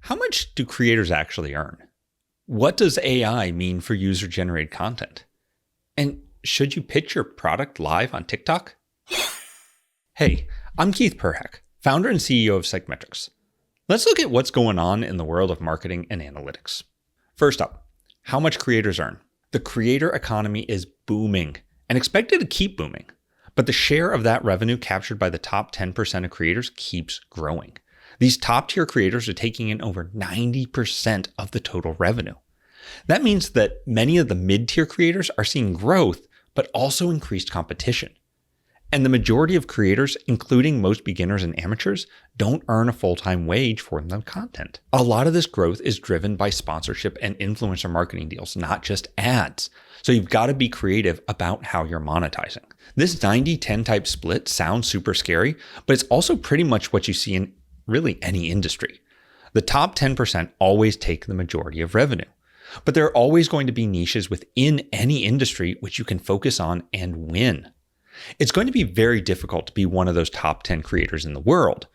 How much do creators actually earn? What does AI mean for user-generated content? And should you pitch your product live on TikTok? Hey, I'm Keith Perhac, founder and CEO of SegMetrics. Let's look at what's going on in the world of marketing and analytics. First up, how much creators earn. The creator economy is booming and expected to keep booming, but the share of that revenue captured by the top 10% of creators keeps growing. These top-tier creators are taking in over 90% of the total revenue. That means that many of the mid-tier creators are seeing growth, but also increased competition. And the majority of creators, including most beginners and amateurs, don't earn a full-time wage for their content. A lot of this growth is driven by sponsorship and influencer marketing deals, not just ads. So you've got to be creative about how you're monetizing. This 90-10 type split sounds super scary, but it's also pretty much what you see in really any industry. The top 10% always take the majority of revenue, but there are always going to be niches within any industry which you can focus on and win. It's going to be very difficult to be one of those top 10 creators in the world,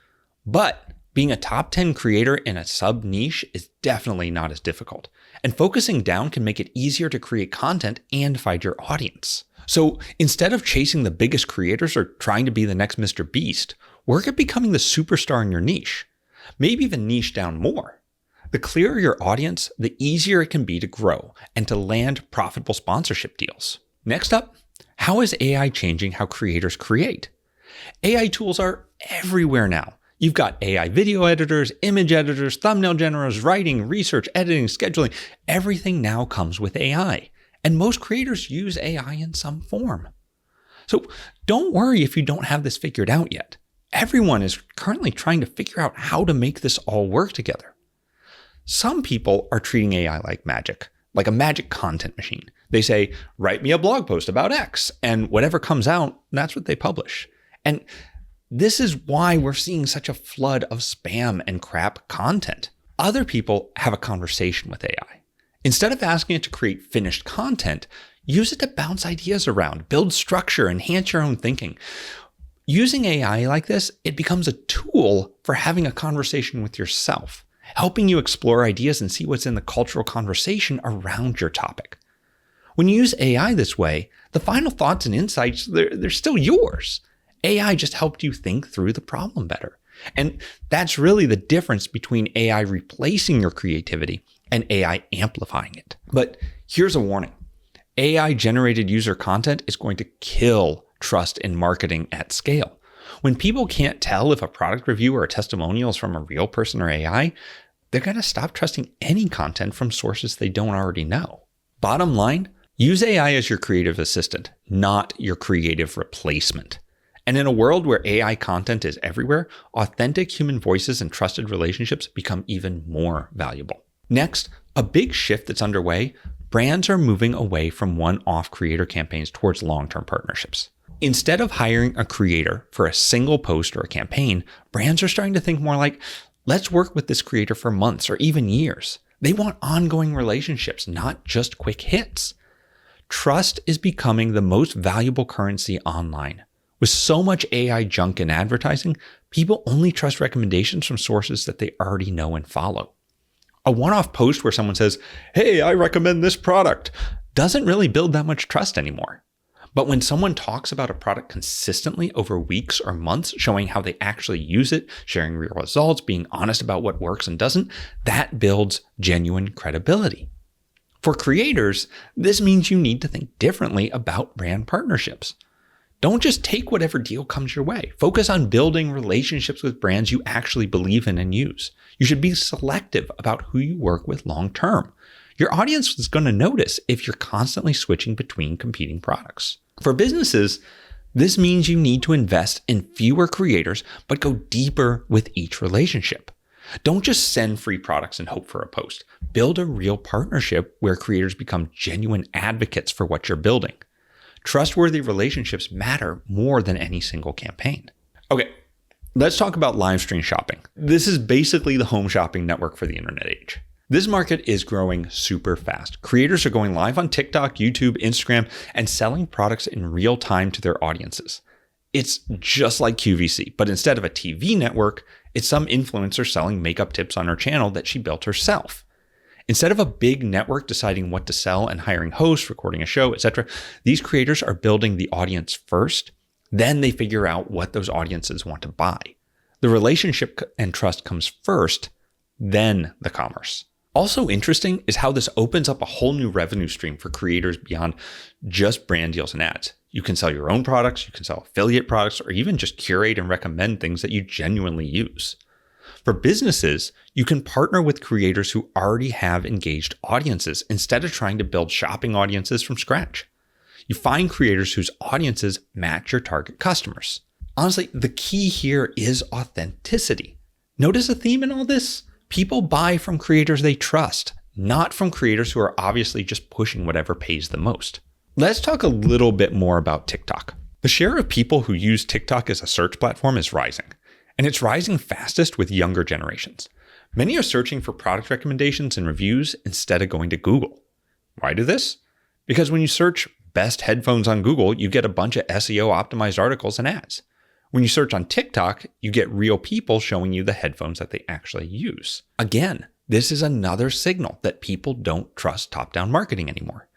but being a top 10 creator in a sub niche is definitely not as difficult, and focusing down can make it easier to create content and find your audience. So instead of chasing the biggest creators or trying to be the next Mr. Beast, work at becoming the superstar in your niche. Maybe even niche down more. The clearer your audience, the easier it can be to grow and to land profitable sponsorship deals. Next up, how is AI changing how creators create? AI tools are everywhere now. You've got AI video editors, image editors, thumbnail generators, writing, research, editing, scheduling. Everything now comes with AI. And most creators use AI in some form. So don't worry if you don't have this figured out yet. Everyone is currently trying to figure out how to make this all work together. Some people are treating AI like magic, like a magic content machine. They say, write me a blog post about X, and whatever comes out, that's what they publish. And this is why we're seeing such a flood of spam and crap content. Other people have a conversation with AI. Instead of asking it to create finished content, use it to bounce ideas around, build structure, enhance your own thinking. Using AI like this, it becomes a tool for having a conversation with yourself, helping you explore ideas and see what's in the cultural conversation around your topic. When you use AI this way, the final thoughts and insights, they're still yours. AI just helped you think through the problem better. And that's really the difference between AI replacing your creativity and AI amplifying it. But here's a warning. AI-generated user content is going to kill trust in marketing at scale. When people can't tell if a product review or a testimonial is from a real person or AI, they're going to stop trusting any content from sources they don't already know. Bottom line, use AI as your creative assistant, not your creative replacement. And in a world where AI content is everywhere, authentic human voices and trusted relationships become even more valuable. Next, a big shift that's underway, brands are moving away from one-off creator campaigns towards long-term partnerships. Instead of hiring a creator for a single post or a campaign, brands are starting to think more like, let's work with this creator for months or even years. They want ongoing relationships, not just quick hits. Trust is becoming the most valuable currency online. With so much AI junk in advertising, people only trust recommendations from sources that they already know and follow. A one-off post where someone says, hey, I recommend this product, doesn't really build that much trust anymore. But when someone talks about a product consistently over weeks or months, showing how they actually use it, sharing real results, being honest about what works and doesn't, that builds genuine credibility. For creators, this means you need to think differently about brand partnerships. Don't just take whatever deal comes your way. Focus on building relationships with brands you actually believe in and use. You should be selective about who you work with long term. Your audience is going to notice if you're constantly switching between competing products. For businesses, this means you need to invest in fewer creators, but go deeper with each relationship. Don't just send free products and hope for a post. Build a real partnership where creators become genuine advocates for what you're building. Trustworthy relationships matter more than any single campaign. Okay, let's talk about live stream shopping. This is basically the home shopping network for the internet age. This market is growing super fast. Creators are going live on TikTok, YouTube, Instagram, and selling products in real time to their audiences. It's just like QVC, but instead of a TV network, It's some influencer selling makeup tips on her channel that she built herself. Instead of a big network deciding what to sell and hiring hosts, recording a show, etc., these creators are building the audience first. Then they figure out what those audiences want to buy. The relationship and trust comes first, then the commerce. Also interesting is how this opens up a whole new revenue stream for creators beyond just brand deals and ads. You can sell your own products, you can sell affiliate products, or even just curate and recommend things that you genuinely use. For businesses, you can partner with creators who already have engaged audiences instead of trying to build shopping audiences from scratch. You find creators whose audiences match your target customers. Honestly, the key here is authenticity. Notice a theme in all this? People buy from creators they trust, not from creators who are obviously just pushing whatever pays the most. Let's talk a little bit more about TikTok. The share of people who use TikTok as a search platform is rising, and it's rising fastest with younger generations. Many are searching for product recommendations and reviews instead of going to Google. Why do this? Because when you search best headphones on Google, you get a bunch of SEO optimized articles and ads. When you search on TikTok, you get real people showing you the headphones that they actually use. Again, this is another signal that people don't trust top-down marketing anymore.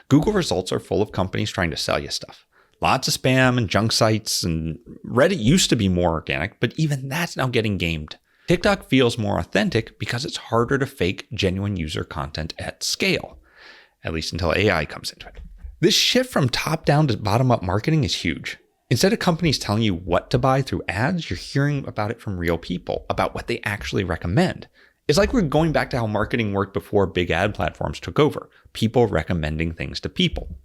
Google results are full of companies trying to sell you stuff. Lots of spam and junk sites, and Reddit used to be more organic, but even that's now getting gamed. TikTok feels more authentic because it's harder to fake genuine user content at scale, at least until AI comes into it. This shift from top-down to bottom-up marketing is huge. Instead of companies telling you what to buy through ads, you're hearing about it from real people, about what they actually recommend. It's like we're going back to how marketing worked before big ad platforms took over, people recommending things to people.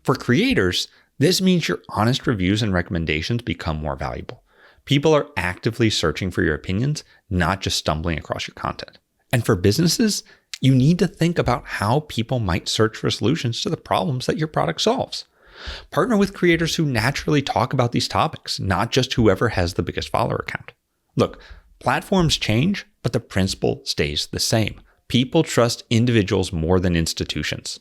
For creators, this means your honest reviews and recommendations become more valuable. People are actively searching for your opinions, not just stumbling across your content. And for businesses, you need to think about how people might search for solutions to the problems that your product solves. Partner with creators who naturally talk about these topics, not just whoever has the biggest follower count. Look, platforms change, but the principle stays the same. People trust individuals more than institutions.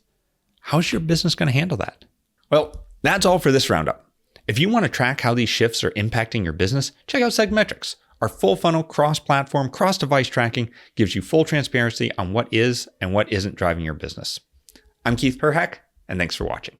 How's your business going to handle that? Well, that's all for this roundup. If you want to track how these shifts are impacting your business, check out SegMetrics. Our full funnel, cross-platform, cross-device tracking gives you full transparency on what is and what isn't driving your business. I'm Keith Perhac, and thanks for watching.